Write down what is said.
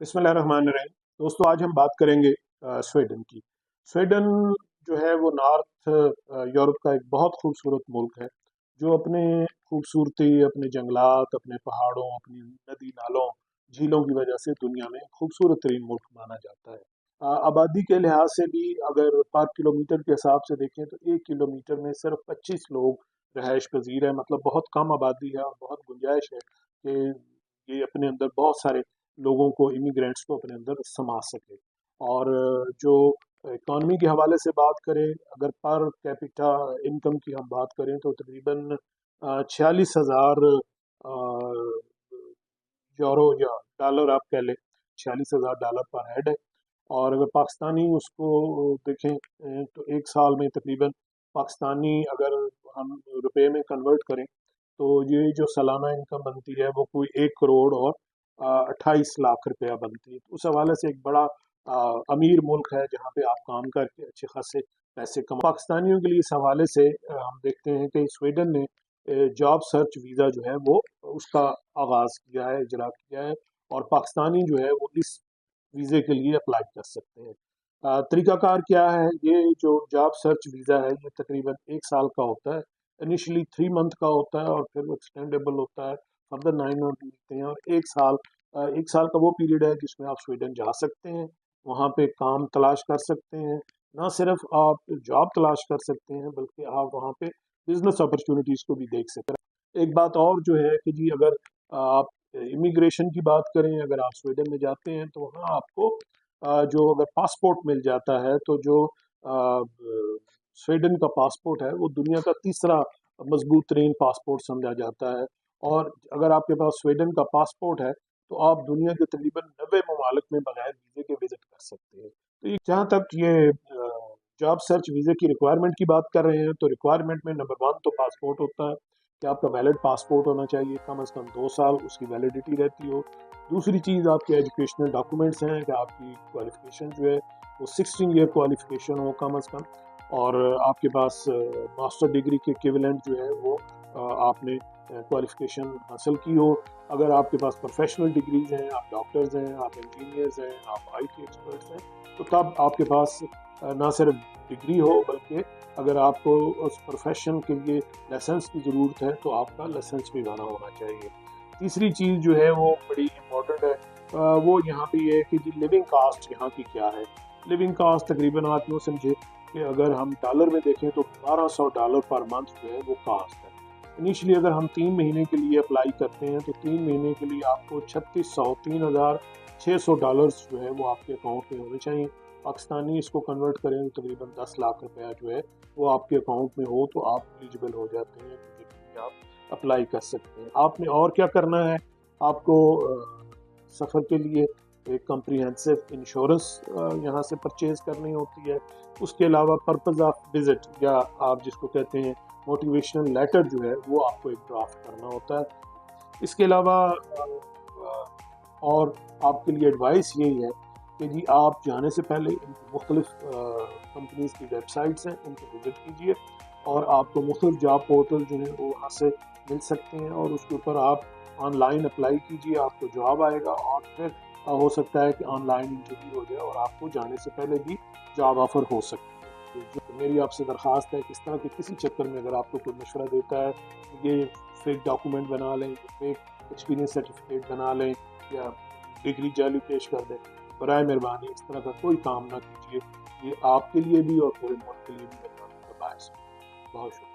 बिस्मिल्लाहिर्रहमानिर्रहीम। दोस्तों, आज हम बात करेंगे स्वीडन की। स्वीडन जो है वो नॉर्थ यूरोप का एक बहुत खूबसूरत मुल्क है, जो अपने खूबसूरती, अपने जंगलात, अपने पहाड़ों, अपनी नदी नालों, झीलों की वजह से दुनिया में खूबसूरत तरीन मुल्क माना जाता है। आबादी के लिहाज से भी अगर पर किलोमीटर के हिसाब से देखें तो 1 किलोमीटर में सिर्फ 25 लोग रहायश पजीर है। मतलब बहुत कम आबादी है और बहुत गुंजाइश है कि ये अपने अंदर बहुत सारे लोगों को, इमिग्रेंट्स को अपने अंदर समा सके। और जो इकॉनमी के हवाले से बात करें, अगर पर कैपिटा इनकम की हम बात करें तो तकरीबन 46,000 यूरो या डॉलर आप कह लें, 46,000 डॉलर पर हेड है। और अगर पाकिस्तानी उसको देखें तो एक साल में तकरीबन पाकिस्तानी अगर हम रुपए में कन्वर्ट करें तो ये जो सालाना इनकम बनती है वो कोई 1 करोड़ और 28 लाख रुपया बनती है। तो उस हवाले से एक बड़ा अमीर मुल्क है जहाँ पे आप काम करके अच्छे खासे पैसे कमा। पाकिस्तानियों के लिए इस हवाले से हम देखते हैं कि स्वीडन ने जॉब सर्च वीज़ा जो है वो उसका आगाज़ किया है, इजरा किया है। और पाकिस्तानी जो है वो इस वीज़े के लिए अप्लाई कर सकते हैं। तरीकाकार क्या है? ये जो जॉब सर्च वीज़ा है ये तकरीबन 1 साल का होता है। इनिशियली 3 मंथ का होता है और फिर वो एक्सटेंडेबल होता है, फर्दर 9 मंथ मिलते हैं। और 1 साल 1 साल का वो पीरियड है जिसमें आप स्वीडन जा सकते हैं, वहाँ पे काम तलाश कर सकते हैं। ना सिर्फ आप जॉब तलाश कर सकते हैं बल्कि आप वहाँ पे बिजनेस अपॉर्चुनिटीज़ को भी देख सकते हैं। एक बात और जो है कि जी अगर आप इमिग्रेशन की बात करें, अगर आप स्वीडन में जाते हैं तो वहाँ आपको जो अगर पासपोर्ट मिल जाता है तो जो स्वीडन का पासपोर्ट है वो दुनिया का तीसरा मजबूत तरीन पासपोर्ट समझा जाता है। और अगर आपके पास स्वीडन का पासपोर्ट है तो आप दुनिया के तकरीबन 90 ममालिक में बगैर वीज़े के विजिट कर सकते हैं। तो ये जहाँ तक ये जॉब सर्च वीज़े की रिक्वायरमेंट की बात कर रहे हैं तो रिक्वायरमेंट में नंबर 1 तो पासपोर्ट होता है कि आपका वैलिड पासपोर्ट होना चाहिए, कम से कम 2 साल उसकी वैलिडिटी रहती हो। दूसरी चीज़ आपके एजुकेशनल डॉक्यूमेंट्स हैं कि आपकी क्वालिफिकेशन जो है वो 16 ईयर क्वालिफिकेशन हो कम से कम। और आपके पास मास्टर डिग्री के इक्विवेलेंट जो है वो आपने क्वालिफिकेशन हासिल की हो। अगर आपके पास प्रोफेशनल डिग्रीज हैं, आप डॉक्टर्स हैं, आप इंजीनियर्स हैं, आप आईटी एक्सपर्ट्स हैं, तो तब आपके पास ना सिर्फ डिग्री हो बल्कि अगर आपको उस प्रोफेशन के लिए लाइसेंस की ज़रूरत है तो आपका लाइसेंस भी बना होना चाहिए। तीसरी चीज़ जो है वो बड़ी इम्पोर्टेंट है, वो यहाँ पे ये है कि जी लिविंग कास्ट यहाँ की क्या है। लिविंग कास्ट तकरीबन आप यूँ समझे कि अगर हम डॉलर में देखें तो 1200 डॉलर पर मंथ जो है वो कास्ट है। इनिशियली अगर हम 3 महीने के लिए अप्लाई करते हैं तो 3 महीने के लिए आपको 3600 डॉलर्स जो है वो आपके अकाउंट में होने चाहिए। पाकिस्तानी इसको कन्वर्ट करें तो तकरीबन 10 लाख रुपया जो है वो आपके अकाउंट में हो तो आप एलिजिबल हो जाते हैं, तो आप अप्लाई कर सकते हैं। आपने और क्या करना है, आपको सफ़र के लिए एक कम्प्रीहेंसिव इंश्योरेंस यहाँ से परचेज़ करनी होती है। उसके अलावा पर्पज़ ऑफ विज़िट या आप जिसको कहते हैं मोटिवेशनल लेटर जो है वो आपको एक ड्राफ्ट करना होता है। इसके अलावा और आपके लिए एडवाइस यही है कि जी आप जाने से पहले मुख्तलिफ कंपनीज़ की वेबसाइट्स हैं उनको विज़िट कीजिए और आपको मुख्तलिफ जॉब पोर्टल जो है वो वहाँ से मिल सकते हैं और उसके ऊपर आप ऑनलाइन अप्लाई कीजिए, आपको जॉब आएगा और फिर हो सकता है कि ऑनलाइन इंटरव्यू हो जाए और आपको जाने से पहले भी जॉब ऑफ़र हो सकती है। तो मेरी आपसे दरख्वास्त है कि इस तरह के किसी चक्कर में अगर आपको कोई मशवरा देता है, ये फेक डॉक्यूमेंट बना लें, फेक एक्सपीरियंस सर्टिफिकेट बना लें या डिग्री जाली पेश कर दें, बराए मेहरबानी इस तरह का कोई काम ना कीजिए। ये आपके लिए भी और पूरे मुल्क के लिए भी बदनामी का बायस है। बहुत शुक्रिया।